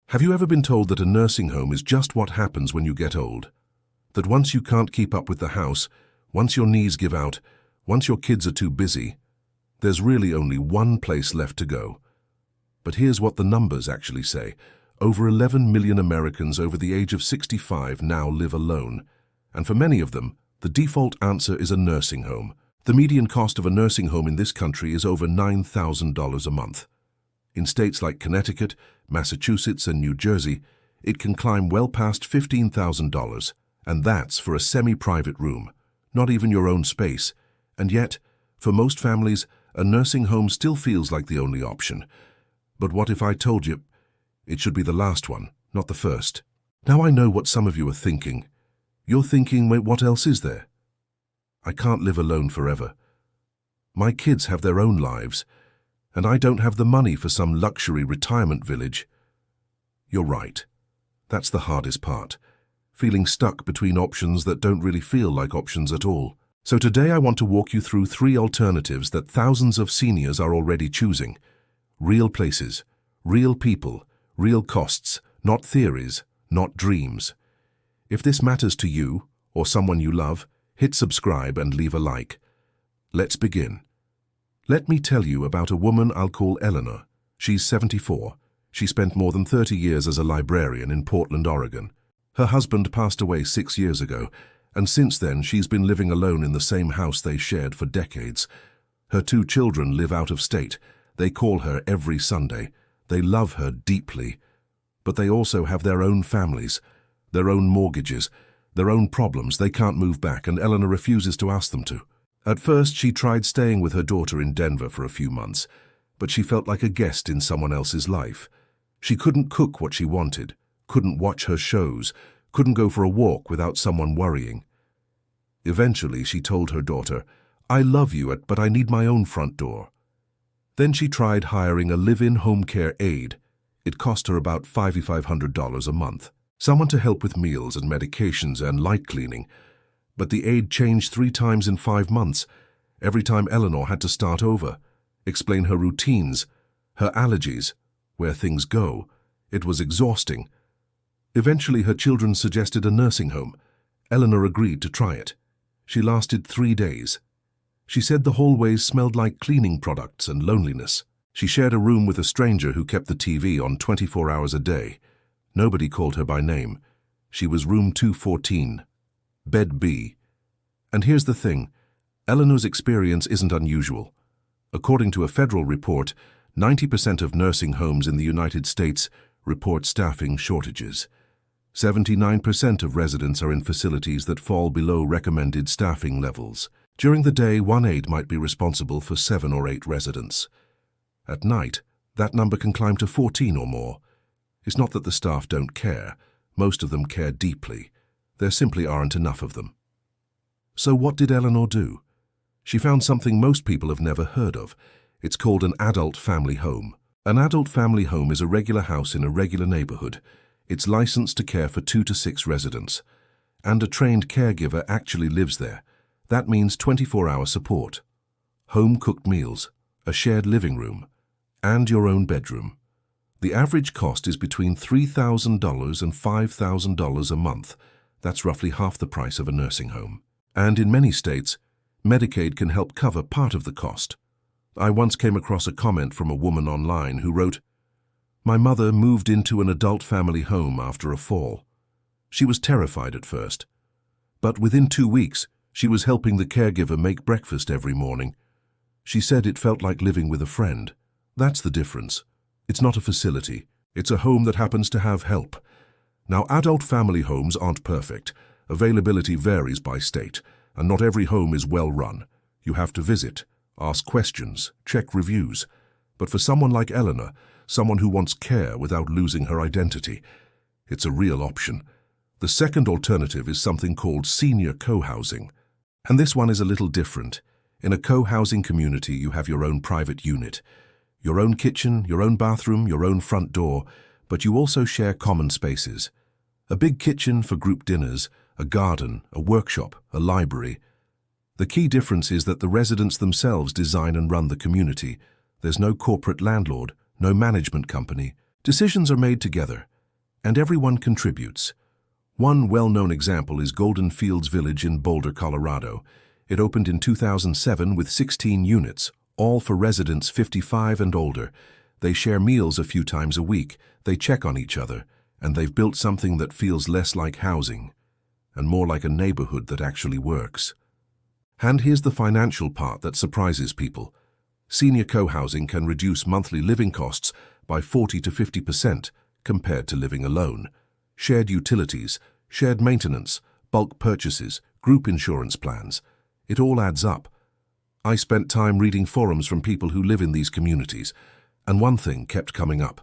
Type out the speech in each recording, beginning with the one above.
Have you ever been told that a nursing home is just what happens when you get old? That once you can't keep up with the house, once your knees give out, once your kids are too busy, there's really only one place left to go. But here's what the numbers actually say. Over 11 million Americans over the age of 65 now live alone. And for many of them, the default answer is a nursing home. The median cost of a nursing home in this country is over $9,000 a month. In states like Connecticut, Massachusetts, and New Jersey, it can climb well past $15,000, and that's for a semi-private room, not even your own space. And yet, for most families, a nursing home still feels like the only option. But what if I told you it should be the last one, not the first? Now I know what some of you are thinking. You're thinking, wait, what else is there? I can't live alone forever. My kids have their own lives, and I don't have the money for some luxury retirement village. You're right. That's the hardest part. Feeling stuck between options that don't really feel like options at all. So today I want to walk you through 3 alternatives that thousands of seniors are already choosing. Real places, real people, real costs, not theories, not dreams. If this matters to you or someone you love, hit subscribe and leave a like. Let's begin. Let me tell you about a woman I'll call Eleanor. She's 74. She spent more than 30 years as a librarian in Portland, Oregon. Her husband passed away 6 years ago, and since then she's been living alone in the same house they shared for decades. Her 2 children live out of state. They call her every Sunday. They love her deeply. But they also have their own families, their own mortgages, their own problems. They can't move back, and Eleanor refuses to ask them to. At first, she tried staying with her daughter in Denver for a few months, but she felt like a guest in someone else's life. She couldn't cook what she wanted, couldn't watch her shows, couldn't go for a walk without someone worrying. Eventually, she told her daughter, "I love you, but I need my own front door." Then she tried hiring a live-in home care aide. It cost her about $5,500 a month. Someone to help with meals and medications and light cleaning. But the aide changed 3 times in 5 months. Every time Eleanor had to start over, explain her routines, her allergies, where things go. It was exhausting. Eventually, her children suggested a nursing home. Eleanor agreed to try it. She lasted 3 days. She said the hallways smelled like cleaning products and loneliness. She shared a room with a stranger who kept the TV on 24 hours a day. Nobody called her by name. She was room 214. Bed B. And here's the thing, Eleanor's experience isn't unusual. According to a federal report, 90% of nursing homes in the United States report staffing shortages. 79% of residents are in facilities that fall below recommended staffing levels. During the day, one aide might be responsible for 7 or 8 residents. At night, that number can climb to 14 or more. It's not that the staff don't care. Most of them care deeply. There simply aren't enough of them. So what did Eleanor do? She found something most people have never heard of. It's called an adult family home. An adult family home is a regular house in a regular neighborhood. It's licensed to care for 2 to 6 residents. And a trained caregiver actually lives there. That means 24-hour support, home-cooked meals, a shared living room, and your own bedroom. The average cost is between $3,000 and $5,000 a month. That's roughly half the price of a nursing home. And in many states, Medicaid can help cover part of the cost. I once came across a comment from a woman online who wrote, "My mother moved into an adult family home after a fall. She was terrified at first, but within 2 weeks, she was helping the caregiver make breakfast every morning. She said it felt like living with a friend." That's the difference. It's not a facility. It's a home that happens to have help. Now, adult family homes aren't perfect. Availability varies by state, and not every home is well run. You have to visit, ask questions, check reviews. But for someone like Eleanor, someone who wants care without losing her identity, it's a real option. The second alternative is something called senior co-housing. And this one is a little different. In a co-housing community, you have your own private unit, your own kitchen, your own bathroom, your own front door, but you also share common spaces. A big kitchen for group dinners, a garden, a workshop, a library. The key difference is that the residents themselves design and run the community. There's no corporate landlord, no management company. Decisions are made together. And everyone contributes. One well-known example is Golden Fields Village in Boulder, Colorado. It opened in 2007 with 16 units, all for residents 55 and older. They share meals a few times a week, they check on each other, and they've built something that feels less like housing and more like a neighborhood that actually works. And here's the financial part that surprises people. Senior co-housing can reduce monthly living costs by 40 to 50% compared to living alone. Shared utilities, shared maintenance, bulk purchases, group insurance plans. It all adds up. I spent time reading forums from people who live in these communities, and one thing kept coming up.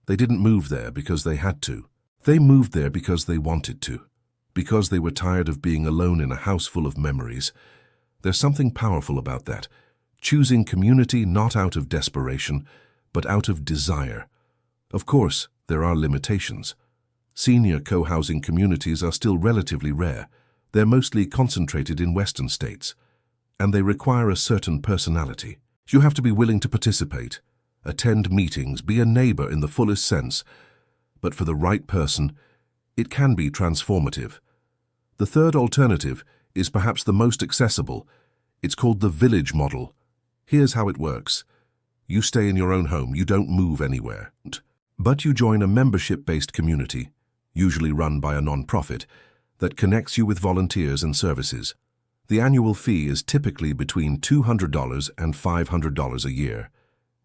They didn't move there because they had to. They moved there because they wanted to, because they were tired of being alone in a house full of memories. There's something powerful about that, choosing community not out of desperation, but out of desire. Of course, there are limitations. Senior co-housing communities are still relatively rare. They're mostly concentrated in Western states, and they require a certain personality. You have to be willing to participate, attend meetings, be a neighbor in the fullest sense. But for the right person, it can be transformative. The third alternative is perhaps the most accessible. It's called the village model. Here's how it works. You stay in your own home, you don't move anywhere. But you join a membership-based community, usually run by a non-profit, that connects you with volunteers and services. The annual fee is typically between $200 and $500 a year.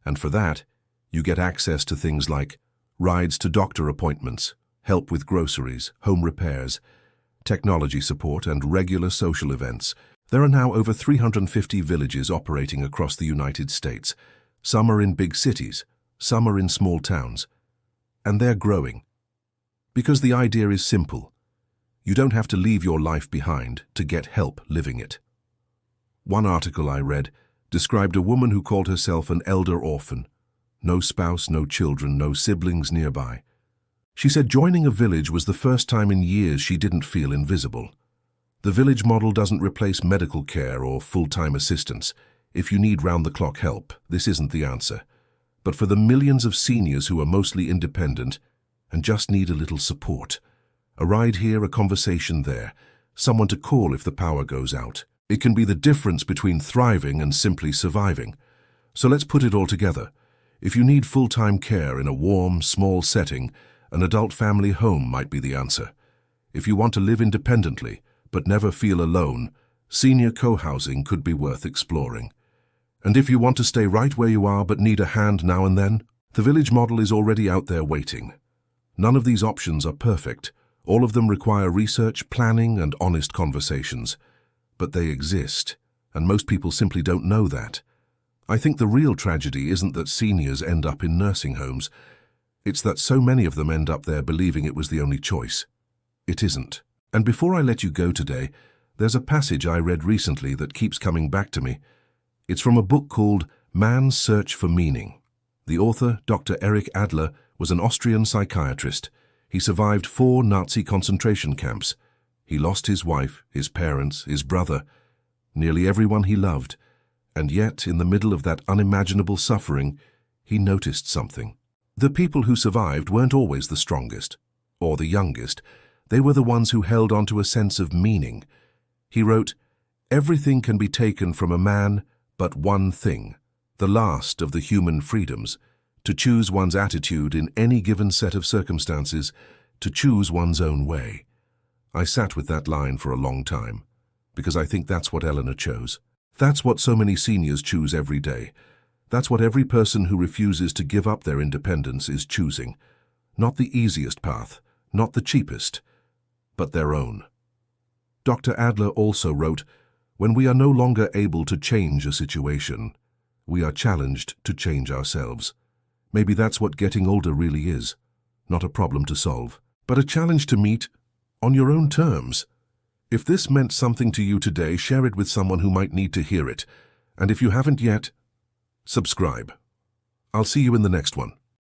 And for that, you get access to things like rides to doctor appointments, help with groceries, home repairs, technology support, and regular social events. There are now over 350 villages operating across the United States. Some are in big cities, some are in small towns. And they're growing. Because the idea is simple. You don't have to leave your life behind to get help living it. One article I read described a woman who called herself an elder orphan. No spouse, no children, no siblings nearby. She said joining a village was the first time in years she didn't feel invisible. The village model doesn't replace medical care or full-time assistance. If you need round-the-clock help, this isn't the answer. But for the millions of seniors who are mostly independent and just need a little support, a ride here, a conversation there, someone to call if the power goes out, it can be the difference between thriving and simply surviving. So let's put it all together. If you need full-time care in a warm, small setting, an adult family home might be the answer. If you want to live independently but never feel alone, senior co-housing could be worth exploring. And if you want to stay right where you are but need a hand now and then, the village model is already out there waiting. None of these options are perfect. All of them require research, planning, and honest conversations. But they exist, and most people simply don't know that. I think the real tragedy isn't that seniors end up in nursing homes. It's that so many of them end up there believing it was the only choice. It isn't. And before I let you go today, there's a passage I read recently that keeps coming back to me. It's from a book called Man's Search for Meaning. The author, Dr. Erich Adler, was an Austrian psychiatrist. He survived 4 Nazi concentration camps. He lost his wife, his parents, his brother, nearly everyone he loved. And yet, in the middle of that unimaginable suffering, he noticed something. The people who survived weren't always the strongest, or the youngest. They were the ones who held on to a sense of meaning. He wrote, "Everything can be taken from a man but one thing, the last of the human freedoms, to choose one's attitude in any given set of circumstances, to choose one's own way." I sat with that line for a long time, because I think that's what Eleanor chose. That's what so many seniors choose every day. That's what every person who refuses to give up their independence is choosing. Not the easiest path, not the cheapest, but their own. Dr. Adler also wrote, "When we are no longer able to change a situation, we are challenged to change ourselves." Maybe that's what getting older really is. Not a problem to solve, but a challenge to meet on your own terms. If this meant something to you today, share it with someone who might need to hear it. And if you haven't yet, subscribe. I'll see you in the next one.